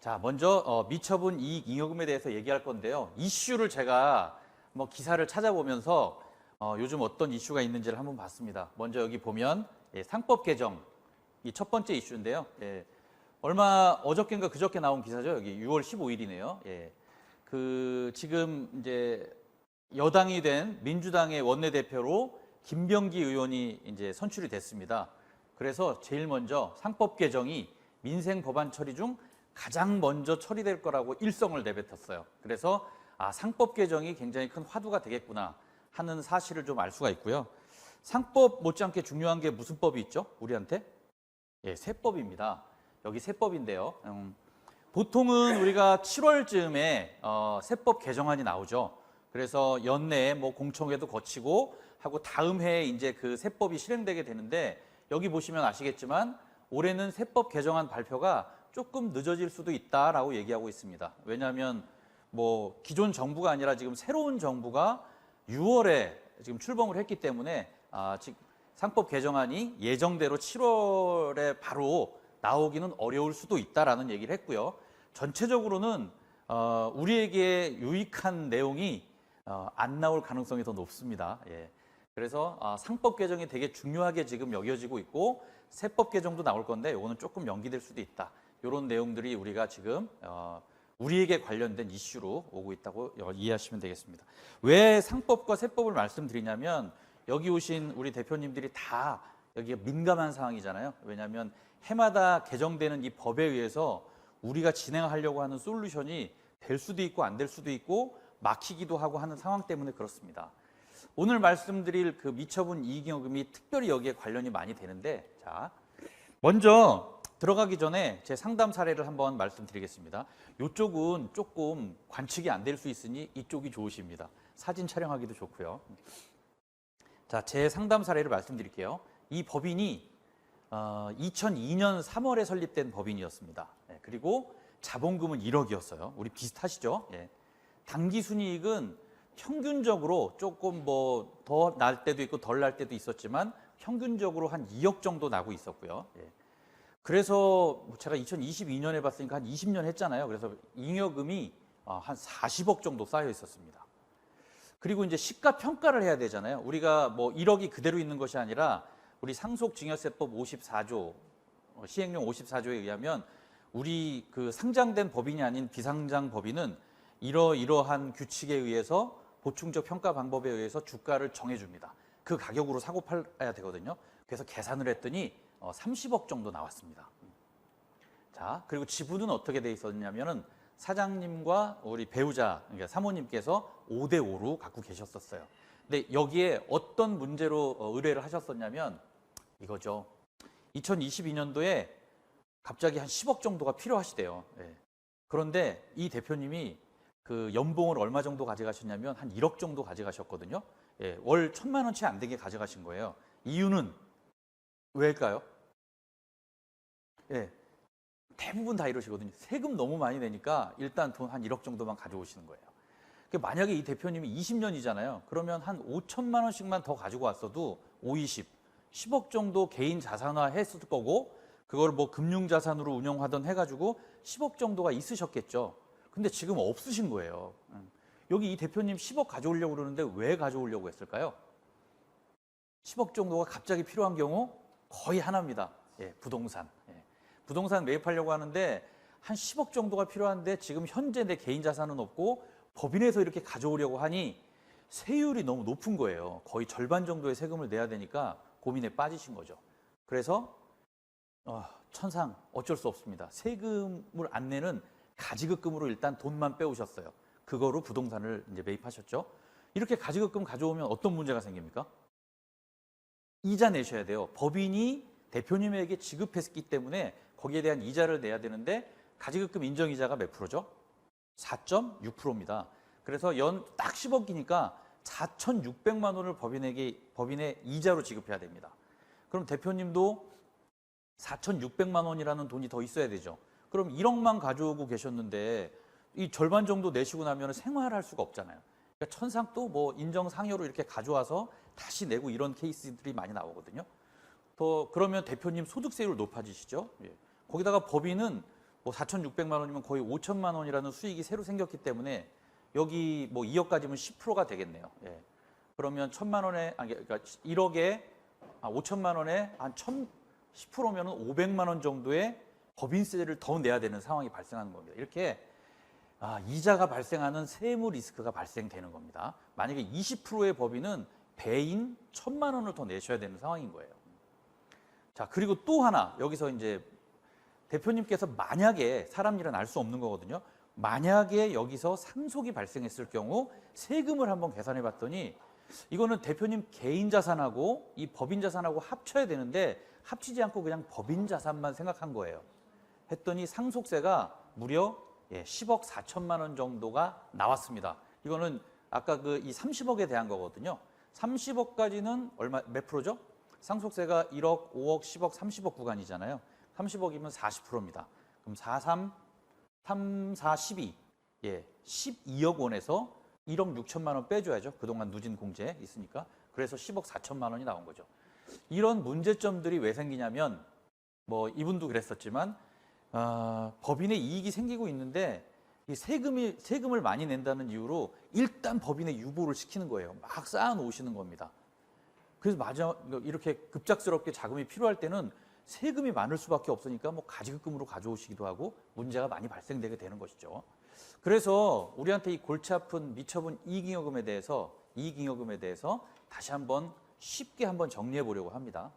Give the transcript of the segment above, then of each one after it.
자, 먼저 미처분 이익 잉여금에 대해서 얘기할 건데요. 이슈를 제가 기사를 찾아보면서 요즘 어떤 이슈가 있는지를 한번 봤습니다. 먼저 여기 보면 상법 개정 이 첫 번째 이슈인데요. 얼마 어저께인가 그저께 나온 기사죠. 여기 6월 15일이네요. 지금 이제 여당이 된 민주당의 원내대표로 김병기 의원이 이제 선출이 됐습니다. 그래서 제일 먼저 상법 개정이 민생 법안 처리 중 가장 먼저 처리될 거라고 일성을 내뱉었어요. 그래서 상법 개정이 굉장히 큰 화두가 되겠구나 하는 사실을 좀 알 수가 있고요. 상법 못지않게 중요한 게 무슨 법이 있죠? 우리한테? 세법입니다. 여기 세법인데요. 보통은 우리가 7월쯤에 세법 개정안이 나오죠. 그래서 연내에 공청회도 거치고 하고 다음 해에 이제 그 세법이 실행되게 되는데 여기 보시면 아시겠지만 올해는 세법 개정안 발표가 조금 늦어질 수도 있다라고 얘기하고 있습니다. 왜냐하면 기존 정부가 아니라 지금 새로운 정부가 6월에 지금 출범을 했기 때문에 지금 상법 개정안이 예정대로 7월에 바로 나오기는 어려울 수도 있다라는 얘기를 했고요. 전체적으로는 우리에게 유익한 내용이 안 나올 가능성이 더 높습니다. 그래서 상법 개정이 되게 중요하게 지금 여겨지고 있고 세법 개정도 나올 건데 이거는 조금 연기될 수도 있다. 이런 내용들이 우리가 지금 우리에게 관련된 이슈로 오고 있다고 이해하시면 되겠습니다. 왜 상법과 세법을 말씀드리냐면 여기 오신 우리 대표님들이 다 여기가 민감한 상황이잖아요. 왜냐하면 해마다 개정되는 이 법에 의해서 우리가 진행하려고 하는 솔루션이 될 수도 있고 안 될 수도 있고 막히기도 하고 하는 상황 때문에 그렇습니다. 오늘 말씀드릴 그 미처분 이익잉여금이 특별히 여기에 관련이 많이 되는데, 자, 먼저 들어가기 전에 제 상담 사례를 한번 말씀드리겠습니다. 이쪽은 조금 관측이 안 될 수 있으니 이쪽이 좋으십니다. 사진 촬영하기도 좋고요. 자, 제 상담 사례를 말씀드릴게요. 이 법인이 2002년 3월에 설립된 법인이었습니다. 그리고 자본금은 1억이었어요. 우리 비슷하시죠? 당기 순이익은 평균적으로 조금 더 날 때도 있고 덜 날 때도 있었지만 평균적으로 한 2억 정도 나고 있었고요. 그래서 제가 2022년에 봤으니까 한 20년 했잖아요. 그래서 잉여금이 한 40억 정도 쌓여 있었습니다. 그리고 이제 시가 평가를 해야 되잖아요. 우리가 1억이 그대로 있는 것이 아니라 우리 상속증여세법 54조 시행령 54조에 의하면 우리 그 상장된 법인이 아닌 비상장 법인은 이러이러한 규칙에 의해서 보충적 평가 방법에 의해서 주가를 정해줍니다. 그 가격으로 사고 팔아야 되거든요. 그래서 계산을 했더니 30억 정도 나왔습니다. 자, 그리고 지분은 어떻게 돼 있었냐면은 사장님과 우리 배우자, 그러니까 사모님께서 5대5로 갖고 계셨었어요. 근데 여기에 어떤 문제로 의뢰를 하셨었냐면 이거죠. 2022년도에 갑자기 한 10억 정도가 필요하시대요. 그런데 이 대표님이 그 연봉을 얼마 정도 가져가셨냐면 한 1억 정도 가져가셨거든요. 월 1,000만 원치 안 되게 가져가신 거예요. 이유는 왜일까요? 대부분 다 이러시거든요. 세금 너무 많이 내니까 일단 돈 한 1억 정도만 가져오시는 거예요. 만약에 이 대표님이 20년이잖아요. 그러면 한 5천만 원씩만 더 가지고 왔어도 10억 정도 개인 자산화 했을 거고 그걸 금융자산으로 운영하던 해가지고 10억 정도가 있으셨겠죠. 근데 지금 없으신 거예요. 여기 이 대표님 10억 가져오려고 그러는데 왜 가져오려고 했을까요? 10억 정도가 갑자기 필요한 경우 거의 하나입니다. 부동산. 부동산 매입하려고 하는데 한 10억 정도가 필요한데 지금 현재 내 개인 자산은 없고 법인에서 이렇게 가져오려고 하니 세율이 너무 높은 거예요. 거의 절반 정도의 세금을 내야 되니까 고민에 빠지신 거죠. 그래서 천상 어쩔 수 없습니다. 세금을 안 내는 가지급금으로 일단 돈만 빼오셨어요. 그거로 부동산을 이제 매입하셨죠. 이렇게 가지급금 가져오면 어떤 문제가 생깁니까? 이자 내셔야 돼요. 법인이 대표님에게 지급했기 때문에 거기에 대한 이자를 내야 되는데 가지급금 인정이자가 몇 프로죠? 4.6%입니다. 그래서 연 딱 10억이니까 4,600만 원을 법인의 이자로 지급해야 됩니다. 그럼 대표님도 4,600만 원이라는 돈이 더 있어야 되죠. 그럼 1억만 가져오고 계셨는데 이 절반 정도 내시고 나면 생활할 수가 없잖아요. 그러니까 천상 또 인정상여로 이렇게 가져와서 다시 내고 이런 케이스들이 많이 나오거든요. 그러면 대표님 소득세율 높아지시죠. 거기다가 법인은 뭐 4,600만 원이면 거의 5천만 원이라는 수익이 새로 생겼기 때문에 여기 뭐 2억까지면 10%가 되겠네요. 예. 그러면 1,000만 원에 그러니까 1억에 5천만 원에 한 10%면은 500만 원 정도의 법인세를 더 내야 되는 상황이 발생하는 겁니다. 이렇게 이자가 발생하는 세무 리스크가 발생되는 겁니다. 만약에 20%의 법인은 배인 1,000만 원을 더 내셔야 되는 상황인 거예요. 자, 그리고 또 하나 여기서 이제 대표님께서 만약에 사람 일은 알 수 없는 거거든요. 만약에 여기서 상속이 발생했을 경우 세금을 한번 계산해 봤더니 이거는 대표님 개인 자산하고 이 법인 자산하고 합쳐야 되는데 합치지 않고 그냥 법인 자산만 생각한 거예요. 했더니 상속세가 무려 10억 4천만 원 정도가 나왔습니다. 이거는 아까 그 이 30억에 대한 거거든요. 30억까지는 얼마 몇 프로죠? 상속세가 1억, 5억, 10억, 30억 구간이잖아요. 30억이면 40%입니다. 그럼 4, 3, 4, 12. 12억 원에서 1억 6천만 원 빼줘야죠. 그동안 누진 공제 있으니까. 그래서 10억 4천만 원이 나온 거죠. 이런 문제점들이 왜 생기냐면 뭐 이분도 그랬었지만 법인의 이익이 생기고 있는데 이 세금을 많이 낸다는 이유로 일단 법인의 유보를 시키는 거예요. 막 쌓아 놓으시는 겁니다. 그래서 이렇게 급작스럽게 자금이 필요할 때는 세금이 많을 수밖에 없으니까 뭐 가지급금으로 가져오시기도 하고 문제가 많이 발생되게 되는 것이죠. 그래서 우리한테 이 골치 아픈 미처분 이익잉여금에 대해서 다시 한번 쉽게 한번 정리해 보려고 합니다.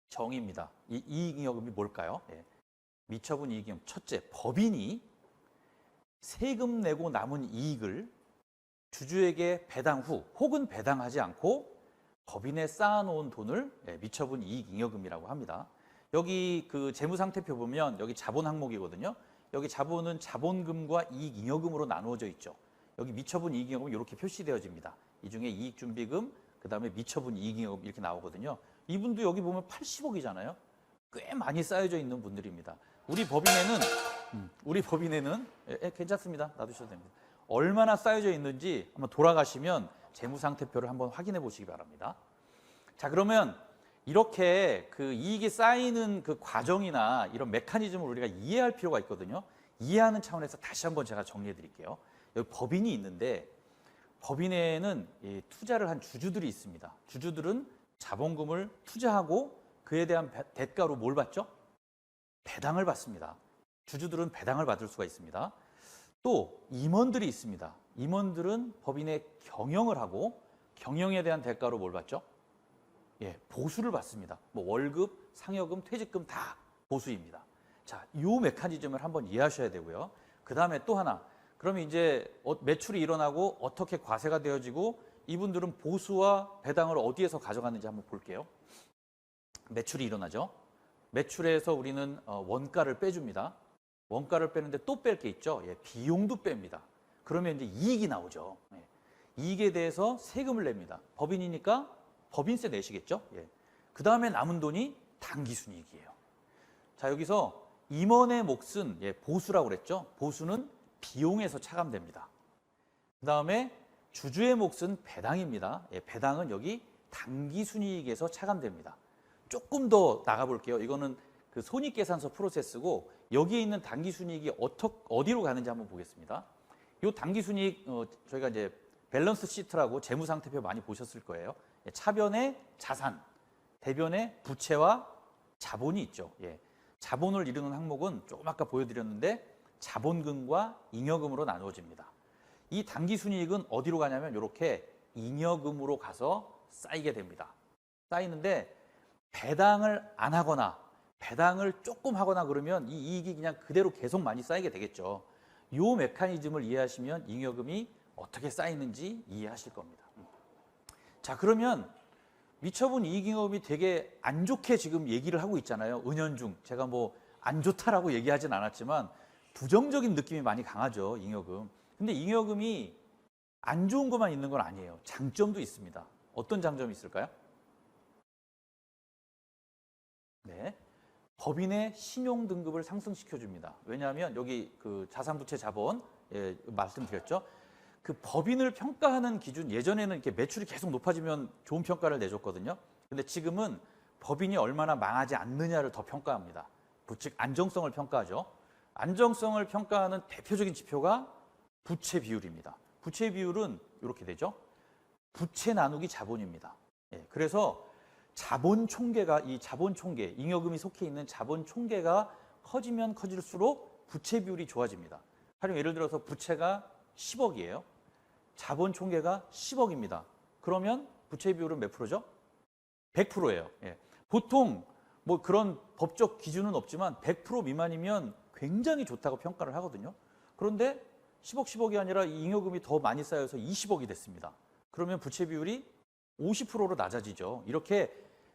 정의입니다. 이 이익잉여금이 뭘까요? 미처분 이익잉여금. 첫째, 법인이 세금 내고 남은 이익을 주주에게 배당 후 혹은 배당하지 않고 법인에 쌓아놓은 돈을 미처분 이익잉여금이라고 합니다. 여기 그 재무상태표 보면 여기 자본 항목이거든요. 여기 자본은 자본금과 이익잉여금으로 나누어져 있죠. 여기 미처분 이익잉여금은 이렇게 표시되어집니다. 이 중에 이익준비금, 그 다음에 미처분 이익잉여금 이렇게 나오거든요. 이분도 여기 보면 80억이잖아요. 꽤 많이 쌓여져 있는 분들입니다. 우리 법인에는 괜찮습니다. 놔두셔도 됩니다. 얼마나 쌓여져 있는지 한번 돌아가시면 재무상태표를 한번 확인해 보시기 바랍니다. 자, 그러면 이렇게 그 이익이 쌓이는 그 과정이나 이런 메커니즘을 우리가 이해할 필요가 있거든요. 이해하는 차원에서 다시 한번 제가 정리해 드릴게요. 여기 법인이 있는데 법인에는 투자를 한 주주들이 있습니다. 주주들은 자본금을 투자하고 그에 대한 대가로 뭘 받죠? 배당을 받습니다. 주주들은 배당을 받을 수가 있습니다. 또 임원들이 있습니다. 임원들은 법인의 경영을 하고 경영에 대한 대가로 뭘 받죠? 보수를 받습니다. 뭐 월급, 상여금, 퇴직금 다 보수입니다. 자, 이 메커니즘을 한번 이해하셔야 되고요. 그 다음에 또 하나, 그러면 이제 매출이 일어나고 어떻게 과세가 되어지고 이분들은 보수와 배당을 어디에서 가져갔는지 한번 볼게요. 매출이 일어나죠. 매출에서 우리는 원가를 빼줍니다. 원가를 빼는데 또 뺄 게 있죠. 비용도 뺍니다. 그러면 이제 이익이 나오죠. 이익에 대해서 세금을 냅니다. 법인이니까 법인세 내시겠죠. 그 다음에 남은 돈이 당기순이익이에요. 자, 여기서 임원의 몫은 보수라고 그랬죠. 보수는 비용에서 차감됩니다. 그 다음에 주주의 몫은 배당입니다. 배당은 여기 당기순이익에서 차감됩니다. 조금 더 나가볼게요. 이거는 그 손익계산서 프로세스고 여기에 있는 당기순이익이 어디로 가는지 한번 보겠습니다. 이 당기순이익 저희가 이제 밸런스 시트라고 재무상태표 많이 보셨을 거예요. 차변에 자산, 대변에 부채와 자본이 있죠. 자본을 이루는 항목은 조금 아까 보여드렸는데 자본금과 잉여금으로 나누어집니다. 이 당기순이익은 어디로 가냐면 이렇게 잉여금으로 가서 쌓이게 됩니다. 쌓이는데 배당을 안 하거나 배당을 조금 하거나 그러면 이 이익이 그냥 그대로 계속 많이 쌓이게 되겠죠. 이 메커니즘을 이해하시면 잉여금이 어떻게 쌓이는지 이해하실 겁니다. 자, 그러면 미처분 이익잉여금이 되게 안 좋게 지금 얘기를 하고 있잖아요. 은연중 제가 뭐 안 좋다라고 얘기하진 않았지만 부정적인 느낌이 많이 강하죠. 잉여금. 근데 잉여금이 안 좋은 것만 있는 건 아니에요. 장점도 있습니다. 어떤 장점이 있을까요? 네, 법인의 신용 등급을 상승시켜 줍니다. 왜냐하면 여기 그 자산부채 자본 말씀드렸죠. 그 법인을 평가하는 기준, 예전에는 이렇게 매출이 계속 높아지면 좋은 평가를 내줬거든요. 근데 지금은 법인이 얼마나 망하지 않느냐를 더 평가합니다. 즉 안정성을 평가하죠. 안정성을 평가하는 대표적인 지표가 부채 비율입니다. 부채 비율은 이렇게 되죠. 부채 나누기 자본입니다. 예, 그래서 자본 총계가 이 자본 총계, 잉여금이 속해 있는 자본 총계가 커지면 커질수록 부채 비율이 좋아집니다. 가령 예를 들어서 부채가 10억이에요. 자본 총계가 10억입니다. 그러면 부채 비율은 몇 프로죠? 100%예요. 예. 보통 뭐 그런 법적 기준은 없지만 100% 미만이면 굉장히 좋다고 평가를 하거든요. 그런데 10억이 아니라 잉여금이 더 많이 쌓여서 20억이 됐습니다. 그러면 부채 비율이 50%로 낮아지죠. 이렇게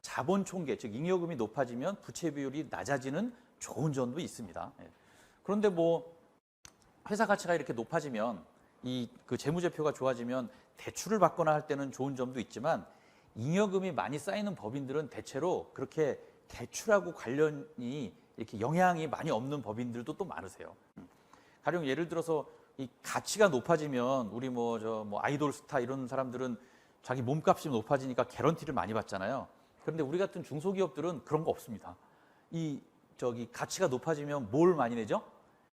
자본 총계, 즉 잉여금이 높아지면 부채 비율이 낮아지는 좋은 점도 있습니다. 예. 그런데 뭐 회사 가치가 이렇게 높아지면 그 재무제표가 좋아지면 대출을 받거나 할 때는 좋은 점도 있지만 잉여금이 많이 쌓이는 법인들은 대체로 그렇게 대출하고 관련이 이렇게 영향이 많이 없는 법인들도 또 많으세요. 가령 예를 들어서 이 가치가 높아지면 우리 뭐 아이돌 스타 이런 사람들은 자기 몸값이 높아지니까 개런티를 많이 받잖아요. 그런데 우리 같은 중소기업들은 그런 거 없습니다. 가치가 높아지면 뭘 많이 내죠?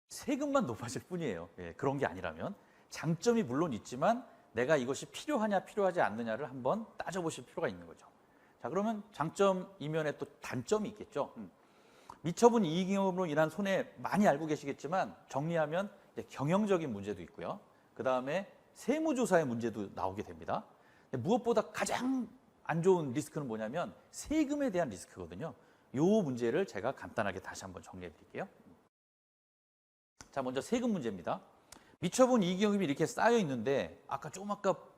세금만 높아질 뿐이에요. 예, 그런 게 아니라면 장점이 물론 있지만 내가 이것이 필요하냐 필요하지 않느냐를 한번 따져보실 필요가 있는 거죠. 자, 그러면 장점 이면에 또 단점이 있겠죠. 미처분 이익잉여금으로 인한 손해 많이 알고 계시겠지만 정리하면 이제 경영적인 문제도 있고요. 그 다음에 세무조사의 문제도 나오게 됩니다. 무엇보다 가장 안 좋은 리스크는 뭐냐면 세금에 대한 리스크거든요. 이 문제를 제가 간단하게 다시 한번 정리해 드릴게요. 자, 먼저 세금 문제입니다. 미처분 이익잉여금이 이렇게 쌓여 있는데 아까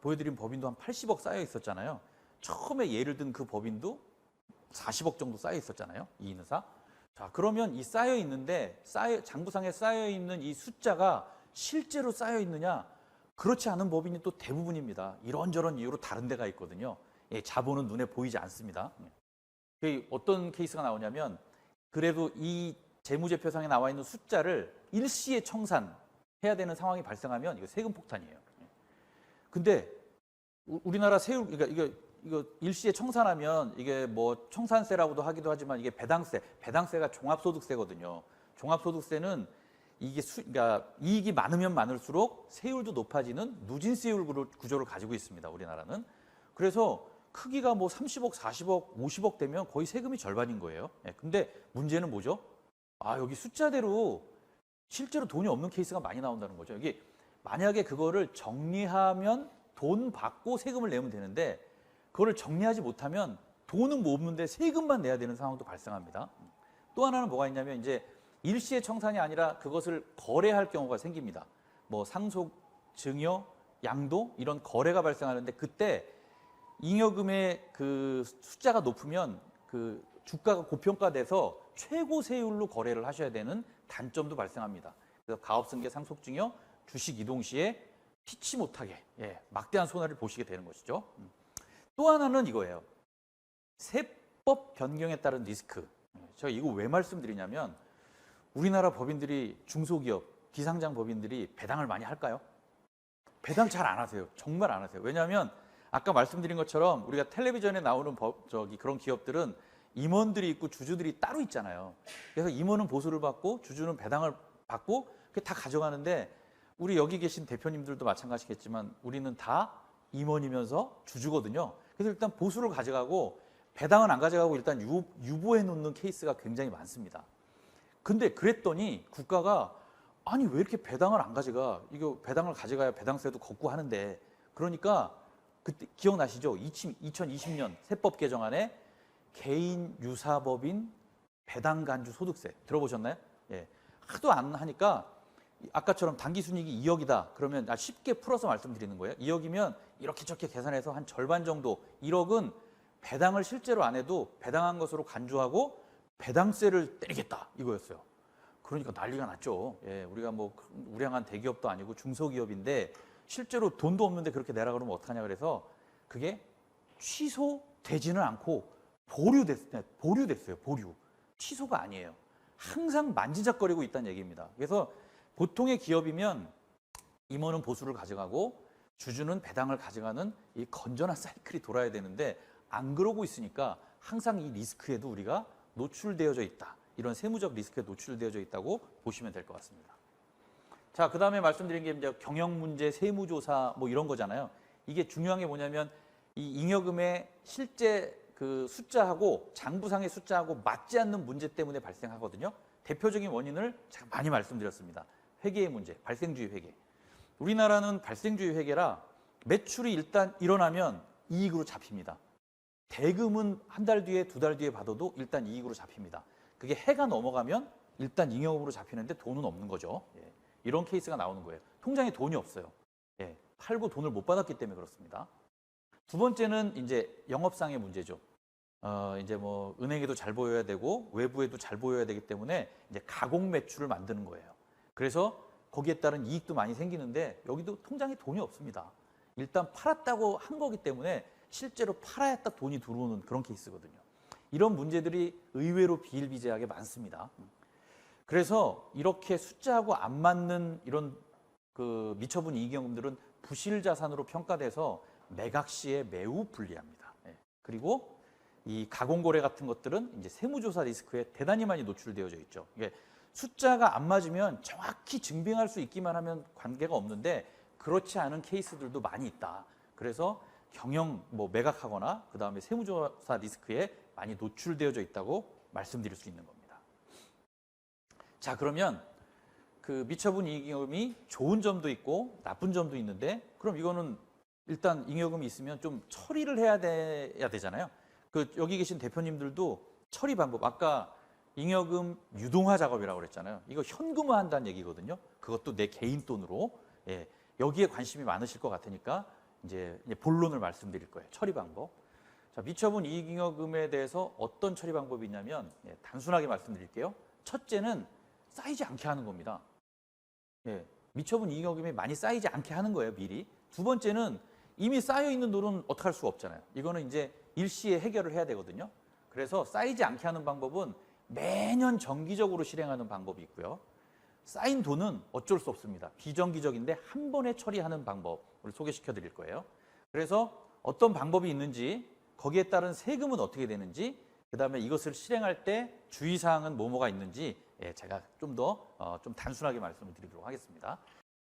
보여드린 법인도 한 80억 쌓여 있었잖아요. 처음에 예를 든 그 법인도 40억 정도 쌓여 있었잖아요. 이인사. 자, 그러면 이 쌓여 있는데 장부상에 쌓여 있는 이 숫자가 실제로 쌓여 있느냐? 그렇지 않은 법인이 또 대부분입니다. 이런저런 이유로 다른 데가 있거든요. 예, 자본은 눈에 보이지 않습니다. 어떤 케이스가 나오냐면 그래도 이 재무제표상에 나와 있는 숫자를 일시에 청산해야 되는 상황이 발생하면 이거 세금 폭탄이에요. 근데 우리나라 그러니까 이거 일시에 청산하면 이게 뭐 청산세라고도 하기도 하지만 이게 배당세가 종합소득세거든요. 종합소득세는 그러니까 이익이 많으면 많을수록 세율도 높아지는 누진세율 구조를 가지고 있습니다. 우리나라는. 그래서 크기가 뭐 30억, 40억, 50억 되면 거의 세금이 절반인 거예요. 근데 문제는 뭐죠? 여기 숫자대로 실제로 돈이 없는 케이스가 많이 나온다는 거죠. 이게 만약에 그거를 정리하면 돈 받고 세금을 내면 되는데 그거를 정리하지 못하면 돈은 뭐 없는데 세금만 내야 되는 상황도 발생합니다. 또 하나는 뭐가 있냐면 이제 일시의 청산이 아니라 그것을 거래할 경우가 생깁니다. 뭐 상속, 증여, 양도 이런 거래가 발생하는데 그때 잉여금의 그 숫자가 높으면 그 주가가 고평가돼서 최고 세율로 거래를 하셔야 되는 단점도 발생합니다. 그래서 가업승계, 상속증여, 주식 이동 시에 피치 못하게 막대한 손해를 보시게 되는 것이죠. 또 하나는 이거예요. 세법 변경에 따른 리스크. 제가 이거 왜 말씀드리냐면 우리나라 법인들이 중소기업, 비상장 법인들이 배당을 많이 할까요? 배당 잘 안 하세요. 정말 안 하세요. 왜냐하면 아까 말씀드린 것처럼 우리가 텔레비전에 나오는 그런 기업들은 임원들이 있고 주주들이 따로 있잖아요. 그래서 임원은 보수를 받고 주주는 배당을 받고 그게 다 가져가는데 우리 여기 계신 대표님들도 마찬가지겠지만 우리는 다 임원이면서 주주거든요. 그래서 일단 보수를 가져가고 배당은 안 가져가고 일단 유보해 놓는 케이스가 굉장히 많습니다. 근데 그랬더니 국가가 아니 왜 이렇게 배당을 안 가져가? 이거 배당을 가져가야 배당세도 걷고 하는데 그러니까 그때 기억나시죠? 2020년 세법 개정안에 개인 유사법인 배당간주 소득세 들어보셨나요? 예. 하도 안 하니까 아까처럼 당기순이익이 2억이다. 그러면 쉽게 풀어서 말씀드리는 거예요. 2억이면 이렇게 저렇게 계산해서 한 절반 정도 1억은 배당을 실제로 안 해도 배당한 것으로 간주하고 배당세를 때리겠다 이거였어요. 그러니까 난리가 났죠. 예, 우리가 뭐 우량한 대기업도 아니고 중소기업인데 실제로 돈도 없는데 그렇게 내라 그러면 어떡하냐 그래서 그게 취소되지는 않고 보류됐어요. 보류. 취소가 아니에요. 항상 만지작거리고 있다는 얘기입니다. 그래서 보통의 기업이면 임원은 보수를 가져가고 주주는 배당을 가져가는 이 건전한 사이클이 돌아야 되는데 안 그러고 있으니까 항상 이 리스크에도 우리가 노출되어져 있다. 이런 세무적 리스크에 노출되어져 있다고 보시면 될 것 같습니다. 자, 그 다음에 말씀드린 게 이제 경영 문제, 세무조사 뭐 이런 거잖아요. 이게 중요한 게 뭐냐면 이 잉여금의 실제 그 숫자하고 장부상의 숫자하고 맞지 않는 문제 때문에 발생하거든요. 대표적인 원인을 제가 많이 말씀드렸습니다. 회계의 문제, 발생주의 회계. 우리나라는 발생주의 회계라 매출이 일단 일어나면 이익으로 잡힙니다. 대금은 한 달 뒤에, 두 달 뒤에 받아도 일단 이익으로 잡힙니다. 그게 해가 넘어가면 일단 잉여금으로 잡히는데 돈은 없는 거죠. 예. 이런 케이스가 나오는 거예요. 통장에 돈이 없어요. 예. 팔고 돈을 못 받았기 때문에 그렇습니다. 두 번째는 이제 영업상의 문제죠. 이제 뭐 은행에도 잘 보여야 되고 외부에도 잘 보여야 되기 때문에 이제 가공 매출을 만드는 거예요. 그래서 거기에 따른 이익도 많이 생기는데 여기도 통장에 돈이 없습니다. 일단 팔았다고 한 거기 때문에 실제로 팔아야 딱 돈이 들어오는 그런 케이스거든요. 이런 문제들이 의외로 비일비재하게 많습니다. 그래서 이렇게 숫자하고 안 맞는 이런 그 미처분 이익잉여금들은 부실 자산으로 평가돼서 매각 시에 매우 불리합니다. 그리고 이 가공거래 같은 것들은 이제 세무조사 리스크에 대단히 많이 노출되어져 있죠. 이게 숫자가 안 맞으면 정확히 증빙할 수 있기만 하면 관계가 없는데 그렇지 않은 케이스들도 많이 있다. 그래서 경영 뭐 매각하거나 그 다음에 세무조사 리스크에 많이 노출되어져 있다고 말씀드릴 수 있는 겁니다. 자, 그러면 그 미처분 이익잉여금이 좋은 점도 있고 나쁜 점도 있는데 그럼 이거는 일단 잉여금이 있으면 좀 처리를 해야 되잖아요. 그 여기 계신 대표님들도 처리 방법 아까 잉여금 유동화 작업이라고 그랬잖아요. 이거 현금화한다는 얘기거든요. 그것도 내 개인 돈으로. 예, 여기에 관심이 많으실 것 같으니까 이제 본론을 말씀드릴 거예요. 처리 방법. 자, 미처분 이익잉여금에 대해서 어떤 처리 방법이 있냐면 단순하게 말씀드릴게요. 첫째는 쌓이지 않게 하는 겁니다. 예, 미처분 이익잉여금이 많이 쌓이지 않게 하는 거예요, 미리. 두 번째는 이미 쌓여 있는 돈은 어떻게 할 수가 없잖아요. 이거는 이제 일시에 해결을 해야 되거든요. 그래서 쌓이지 않게 하는 방법은 매년 정기적으로 실행하는 방법이 있고요. 쌓인 돈은 어쩔 수 없습니다. 비정기적인데 한 번에 처리하는 방법을 소개시켜 드릴 거예요. 그래서 어떤 방법이 있는지, 거기에 따른 세금은 어떻게 되는지, 그다음에 이것을 실행할 때 주의사항은 뭐가 있는지 제가 좀 더 좀 단순하게 말씀을 드리도록 하겠습니다.